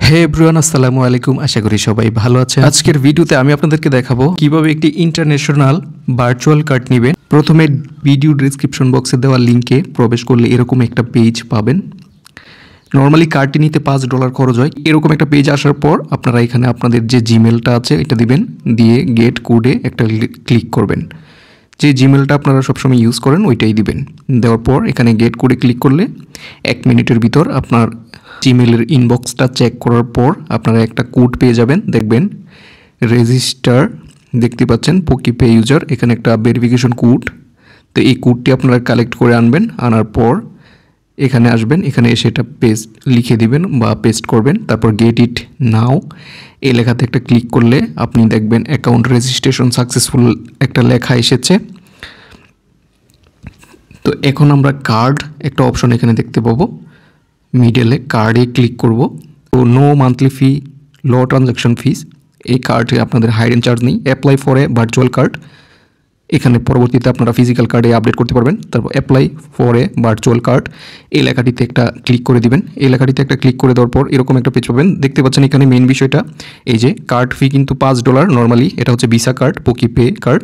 হে everyone, আসসালামু আলাইকুম। আশা করি সবাই ভালো আছেন। আজকের ভিডিওতে আমি আপনাদেরকে দেখাবো কিভাবে একটি ইন্টারন্যাশনাল ভার্চুয়াল কার্ড নেবেন। প্রথমে ভিডিও ডেসক্রিপশন বক্সে দেওয়া লিঙ্কে প্রবেশ করলে এরকম একটা পেজ পাবেন। নর্মালি কার্ডটি নিতে $5 খরচ হয়। এরকম একটা পেজ আসার পর আপনারা এখানে আপনাদের যে জিমেলটা আছে এটা দিবেন, দিয়ে গেট কোডে একটা ক্লিক করবেন। যে জিমেলটা আপনারা সবসময় ইউজ করেন ওইটাই দিবেন। দেওয়ার পর এখানে গেট কোডে ক্লিক করলে 1 মিনিটের ভিতর আপনার জিমেলের ইনবক্সটা চেক করার পর আপনারা একটা কোড পেয়ে যাবেন। দেখবেন রেজিস্টার, দেখতে পাচ্ছেন পোকিপে ইউজার, এখানে একটা ভেরিফিকেশন কোড। তো এই কোডটি আপনারা কালেক্ট করে আনবেন। আনার পর এখানে আসবেন, এখানে এসে এটা পেস্ট লিখে দিবেন বা পেস্ট করবেন। তারপর গেট ইট নাও এই লেখাতে একটা ক্লিক করলে আপনি দেখবেন অ্যাকাউন্ট রেজিস্ট্রেশন সাকসেসফুল একটা লেখা এসেছে। তো এখন আমরা কার্ড একটা অপশন এখানে দেখতে পাবো, মিডলে কার্ডে ক্লিক করব। তো নো মান্থলি ফি, লো ট্রানজাকশন ফিস, এই কার্ডে আপনাদের হাইডেন চার্জ নেই। Apply for a virtual card, এখানে পরবর্তীতে আপনারা ফিজিক্যাল কার্ডে আপডেট করতে পারবেন। তারপর apply for a virtual card এই লেখাটিতে একটা ক্লিক করে দিবেন। এই লেখাটিতে একটা ক্লিক করে দেওয়ার পর এরকম একটা পেজ পাবেন। দেখতে পাচ্ছেন এখানে মেইন বিষয়টা এই যে কার্ড ফি কিন্তু $5 নর্মালি, এটা হচ্ছে ভিসা কার্ড, পোকিপে কার্ড।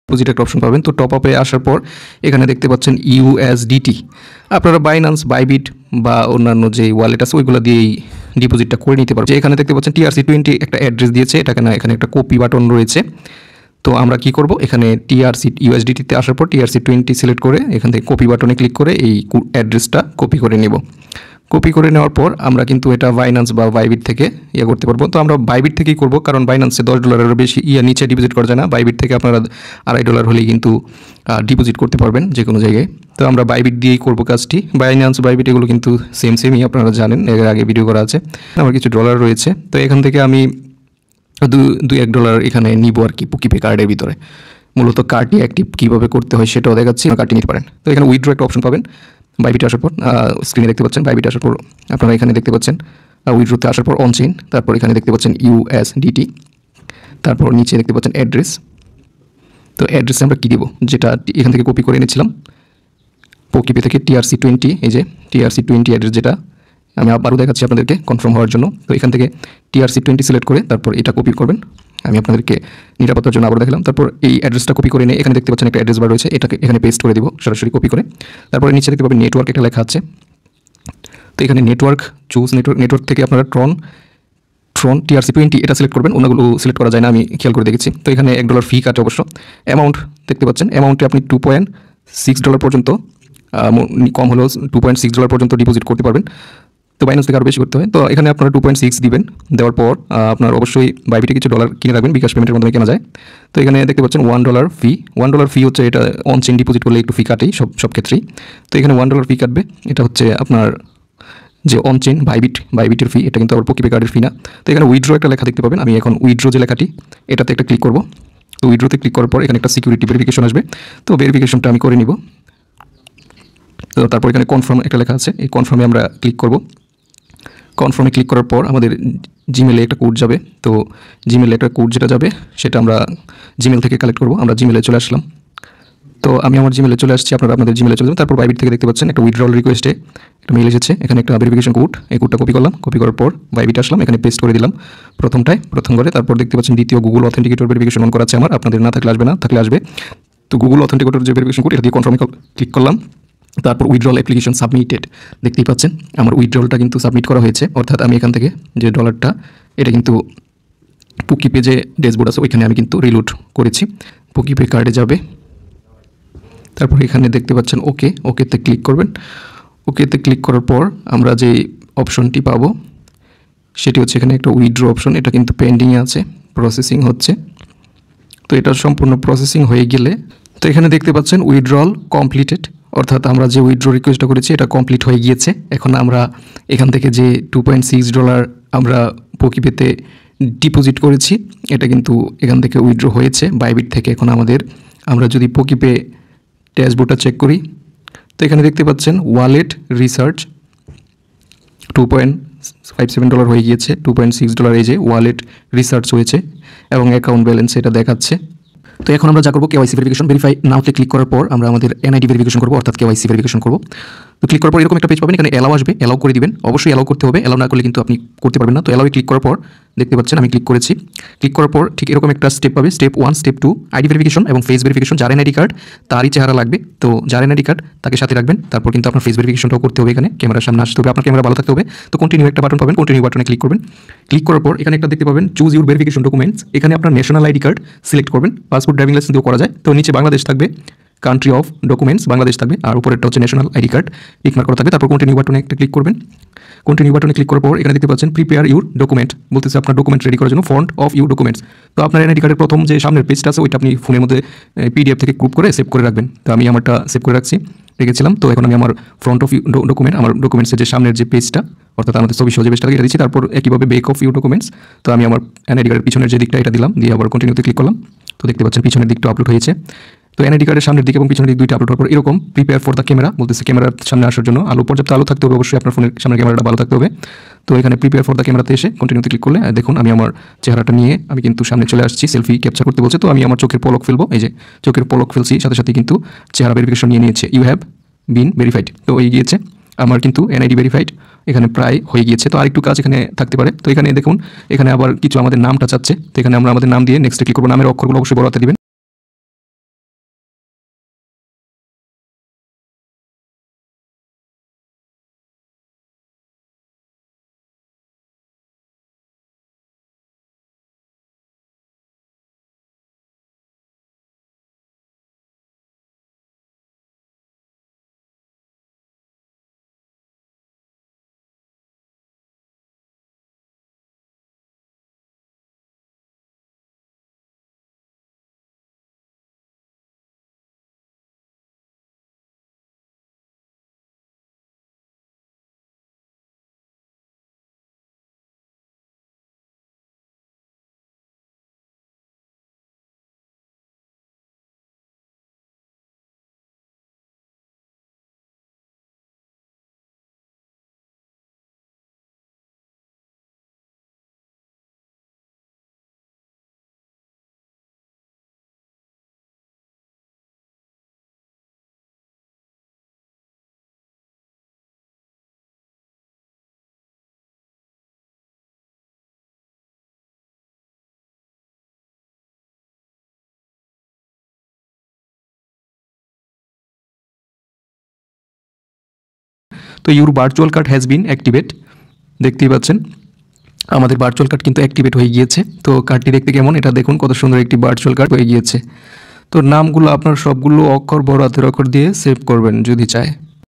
ডিপোজিট একটা অপশন পাবেন। তো টপ আপে আসার পর এখানে দেখতে পাচ্ছেন ইউএসডিটি, আপনারা বাইন্যান্স, বাইবিট বা অন্যান্য যে ওয়ালেট আছে ওইগুলো দিয়েই ডিপোজিটটা করে নিতে পারবেন। এখানে দেখতে পাচ্ছেন TRC20 একটা অ্যাড্রেস দিয়েছে, এটাকে না এখানে একটা কপি বাটন রয়েছে। তো আমরা কি করব, এখানে ইউএসডিটিতে আসার পর TRC20 সিলেক্ট করে এখান থেকে কপি বাটনে ক্লিক করে এই অ্যাড্রেসটা কপি করে নেব। কপি করে নেওয়ার পর আমরা কিন্তু এটা বাইন্যান্স বা বাইবিট থেকে করতে পারবো। তো আমরা বাইবিট থেকেই করব, কারণ বাইন্যান্সে $10 বেশি নিচে ডিপোজিট করা যায় না। বাইবিট থেকে আপনারা $2.5 হলেই কিন্তু ডিপোজিট করতে পারবেন যে কোনো জায়গায়। তো আমরা বাইবিট দিয়েই করব কাজটি। বাইন্যান্স, বাইবিট এগুলো কিন্তু সেমই, আপনারা জানেন, এর আগে ভিডিও করা আছে। আমার কিছু ডলার রয়েছে, তো এখান থেকে আমি $2-1 এখানে নিব আর কি পোকিপে কার্ডের ভিতরে। মূলত কার্ডটি অ্যাক্টিভ কীভাবে করতে হয় সেটাও দেখাচ্ছি, কার্ডটি নিতে পারেন। তো এখানে উইথড্র একটা অপশন পাবেন। বাইবিটে আসার পর স্ক্রিনে দেখতে পাচ্ছেন, বাইবিটে আসার পর আপনারা এখানে দেখতে পাচ্ছেন উইথড্রোতে আসার পর অনচেইন, তারপর এখানে দেখতে পাচ্ছেন ইউএসডিটি, তারপর নিচে দেখতে পাচ্ছেন অ্যাড্রেস। তো অ্যাড্রেসে আমরা কী দিব, যেটা এখান থেকে কপি করে এনেছিলাম পোকিপে থেকে TRC20, এই যে TRC20 অ্যাড্রেস, যেটা আমি আবারও দেখাচ্ছি আপনাদেরকে কনফার্ম হওয়ার জন্য। তো এখান থেকে TRC20 সিলেক্ট করে তারপর এটা কপি করবেন। আমি আপনাদেরকে নিরাপত্তার জন্য আবার দেখালাম। তারপর এই অ্যাড্রেসটা কপি করে নিয়ে এখানে দেখতে পাচ্ছেন একটা অ্যাড্রেস বার রয়েছে, এটাকে এখানে পেস্ট করে দিব সরাসরি কপি করে। তারপরে নিচে দেখতে পাবেন নেটওয়ার্ক একটা লেখা আছে। তো এখানে নেটওয়ার্ক চুজ, নেটওয়ার্ক থেকে আপনারা ট্রন TRC20 এটা সিলেক্ট করবেন, অন্যগুলো সিলেক্ট করা যায় না, আমি খেয়াল করে দেখেছি। তো এখানে $1 ফি কাটে অবশ্য। অ্যামাউন্ট দেখতে পাচ্ছেন, অ্যামাউন্টে আপনি $2.6 পর্যন্ত, কম হলেও $2.6 পর্যন্ত ডিপোজিট করতে পারবেন। তো বাইন্যান্স থেকে আরও বেশি করতে হয়। তো এখানে আপনারা 2.6 দিবেন। দেওয়ার পর আপনার অবশ্যই বাইবিটে কিছু ডলার কিনে রাখবেন, বিকাশ পেমেন্টের মাধ্যমে কেনা যায়। তো এখানে দেখতে পাচ্ছেন $1 ফি। $1 ফি হচ্ছে, এটা অনচেইন ডিপোজিট করলে একটু ফি কাটেই সব ক্ষেত্রেই। তো এখানে $1 ফি কাটবে, এটা হচ্ছে আপনার যে অনচেইন বাইবিটের ফি, এটা কিন্তু আবার পোকিপে কার্ডের ফি না। তো এখানে উইথড্র একটা লেখা দেখতে পাবেন। আমি এখন উইথড্র যে লেখাটি এটাতে একটা ক্লিক করব। তো উইথড্রোতে ক্লিক করার পর এখানে একটা সিকিউরিটি ভেরিফিকেশন আসবে। তো ভেরিফিকেশনটা আমি করে নিব। তো তারপর এখানে কনফার্ম একটা লেখা আছে, এই কনফার্মে আমরা ক্লিক করব। কনফার্মে ক্লিক করার পর আমাদের জিমেলে একটা কোড যাবে। তো জিমেলে একটা কোড যেটা যাবে সেটা আমরা জিমেল থেকে কালেক্ট করব। আমরা জিমেলে চলে আসলাম। তো আমি আমার জিমেলে চলে আসছি, আপনারা আপনাদের জিমেলে চলে যাবেন। তারপর বাইবিট থেকে দেখতে পাচ্ছেন একটা উইথড্রল রিকোয়েস্টে একটা মেল এসেছে, এখানে একটা ভেরিফিকেশন কোড, এই কোডটা কপি করলাম। কপি করার পর বাইবিট আসলাম, এখানে পেস্ট করে দিলাম প্রথম করে। তারপর দেখতে পাচ্ছেন দ্বিতীয় গুগল অথেন্টিকেটর ভেরিফিকেশন অন করা আছে আমার, আপনাদের না থাকলে আসবে না, থাকলে আসবে। তো গুগল অথেন্টিকেটর যে ভেরিফিকেশন কোড, এটা দিয়ে কনফার্মে ক্লিক করলাম। তারপর উইথড্রল অ্যাপ্লিকেশন সাবমিটেড, দেখতেই পাচ্ছেন আমার উইথড্রলটা কিন্তু সাবমিট করা হয়েছে। অর্থাৎ আমি এখান থেকে যে ডলারটা, এটা কিন্তু পোকিপে যে ড্যাশবোর্ড আছে ওইখানে আমি কিন্তু রিলোড করেছি। পোকিপে কার্ডে যাবে, তারপর এখানে দেখতে পাচ্ছেন ওকেতে ক্লিক করবেন। ওকেতে ক্লিক করার পর আমরা যে অপশনটি পাবো সেটি হচ্ছে এখানে একটা উইথড্র অপশন, এটা কিন্তু পেন্ডিংয়ে আছে, প্রসেসিং হচ্ছে। তো এটা সম্পূর্ণ প্রসেসিং হয়ে গেলে, তো এখানে দেখতে পাচ্ছেন উইথড্রল কমপ্লিটেড, অর্থাৎ আমরা যে উইথড্র রিকোয়েস্টটা করেছি এটা কমপ্লিট হয়ে গিয়েছে। এখন আমরা এখান থেকে যে $2.6 আমরা পোকিপেতে ডিপোজিট করেছি এটা কিন্তু এখান থেকে উইথড্র হয়েছে বাইবিট থেকে। এখন আমরা যদি পোকিপে ড্যাশবোর্ডটা চেক করি, তো এখানে দেখতে পাচ্ছেন ওয়ালেট রিসার্চ $2.57 হয়ে গিয়েছে, $2.6 এই যে ওয়ালেট রিসার্চ হয়েছে এবং অ্যাকাউন্ট ব্যালেন্স এটা দেখাচ্ছে। তো এখন আমরা যা করবো কেওয়াইসি ভেরিফিকেশন, ভেরিফাই নাওতে ক্লিক করার পর আমরা আমাদের এনআইডি ভেরিফিকেশন করবো, অর্থাৎ কেওয়াইসি ভেরিফিকেশন করবো। তো ক্লিক করার পর এরকম একটা পেজ পাবেন, এখানে অ্যালাউ আসবে, অ্যালাউ করে দিবেন, অবশ্যই অ্যালাউ করতে হবে, অ্যালাউ না করলে কিন্তু আপনি করতে পারবেন না। তো অ্যালাউয়ে ক্লিক করার পর দেখতে পাচ্ছেন আমি ক্লিক করেছি। ক্লিক করার পর ঠিক এরকম একটা স্টেপ পাবে, স্টেপ 1, স্টেপ 2 আইডি ভেরিফিকেশন এবং ফেস ভেরিফিকেশন। যার এনআইডি কার্ড তারই চেহারা লাগবে, তো যার এনআইডি কার্ড তাকে সাথে রাখবেন। তারপর কিন্তু আপনার ফেস ভেরিফিকেশনটাও করতে হবে, এখানে ক্যামেরার সামনে আসতে হবে, আপনার ক্যামেরা ভালো থাকতে হবে। তো কন্টিনিউ একটা বাটন পাবেন, কন্টিনিউ বাটনে ক্লিক করবেন। ক্লিক করার পর এখানে একটা দেখতে পাবেন চুজ ইউর ভেরিফিকেশন ডকুমেন্টস, এখানে আপনার ন্যাশনাল আইডি কার্ড সিলেক্ট করবেন, পাসপোর্ট ড্রাইভিং লাইসেন্স দিয়েও করা যায়। তো নিচে বাংলাদেশ থাকবে, কান্ট্রি অফ ডকুমেন্টস বাংলাদেশ থাকবে, আর উপরেরটা হচ্ছে ন্যাশনাল আইডি কার্ড টিকমার্ক করা থাকবে। তারপর কন্টিনিউ বাটনে একটা ক্লিক করবেন। কন্টিনিউ বাটনে ক্লিক করার পর এখানে দেখতে পাচ্ছেন প্রিপেয়ার ইউর ডকুমেন্ট, বলতেছে আপনার ডকুমেন্ট রেডি করার জন্য ফন্ট অফ ইউর ডকুমেন্টস। তো আপনার এনআইডি কার্ডের প্রথম যে সামনের পেজটা আছে ওইটা আপনি ফোনের মধ্যে পিডিএফ থেকে গ্রুপ করে সেভ করে রাখবেন। তো আমি আমারটা সেভ করে রাখছি, রেখেছিলাম। তো এখন আমি আমার ফ্রন্ট অফ ইউ ডকুমেন্ট, আমার ডকুমেন্টসের যে সামনের যে পেজটা, অর্থাৎ আমাদের ছবি সহ যে পেজটা এটা দিচ্ছি। তারপর একইভাবে ব্যাক অফ ইউ ডকুমেন্টস, তো আমি আমার এনআইডি কার্ডের পিছনের যে দিকটা এটা দিলাম, দিয়ে আবার কন্টিনিউতে ক্লিক করলাম। তো দেখতে পাচ্ছেন পিছনের দিকটা আপলোড হয়েছে। তো এনআইডি কার্ডের সামনের দিকে এবং পিছনের দিক দুইটা আপলোড হওয়ার পর এরকম প্রিপেয়ার ফর দ্য ক্যামেরা, বলতেছে ক্যামেরার সামনে আসার জন্য পর্যাপ্ত আলো থাকতে হবে, অবশ্যই আপনার ফোনের সামনের ক্যামেরাটা ভালো থাকতে হবে। তো এখানে প্রিপেয়ার ফর দ্য ক্যামেরাতে এসে কন্টিনিউতে ক্লিক করলে দেখুন আমি আমার চেহারাটা নিয়ে আমি কিন্তু সামনে চলে আসছি, সেলফি ক্যাপচার করতে বলছে। তো আমি আমার চোখের পলক ফেলবো, এই যে চোখের পলক ফেলছি, সাথে সাথে কিন্তু চেহারা ভেরিফিকেশন নিয়ে নিয়েছে, ইউ হ্যাভ বিন ভেরিফাইড। তো হয়ে গিয়েছে আমার কিন্তু এনআইডি ভেরিফাইড, এখানে প্রায় হয়ে গিয়েছে। তো আরেকটু কাজ এখানে থাকতে পারে। তো এখানে দেখুন এখানে আবার কিছু আমাদের নামটা চাচ্ছে, তো এখানে আমরা আমাদের নাম দিয়ে নেক্সটে ক্লিক করবো। নামের অক্ষরগুলো অবশ্যই বড় হাতে দিবেন। তো your virtual card has been activate, দেখতেই পাচ্ছেন আমাদের ভার্চুয়াল কার্ড কিন্তু অ্যাক্টিভেট হয়ে গিয়েছে। তো কার্ডটি দেখতে কেমন এটা দেখুন, কত সুন্দর একটি ভার্চুয়াল কার্ড হয়ে গিয়েছে। তো নামগুলো আপনার সবগুলো অক্ষর বড় হাতের অক্ষর দিয়ে সেভ করবেন যদি চায়।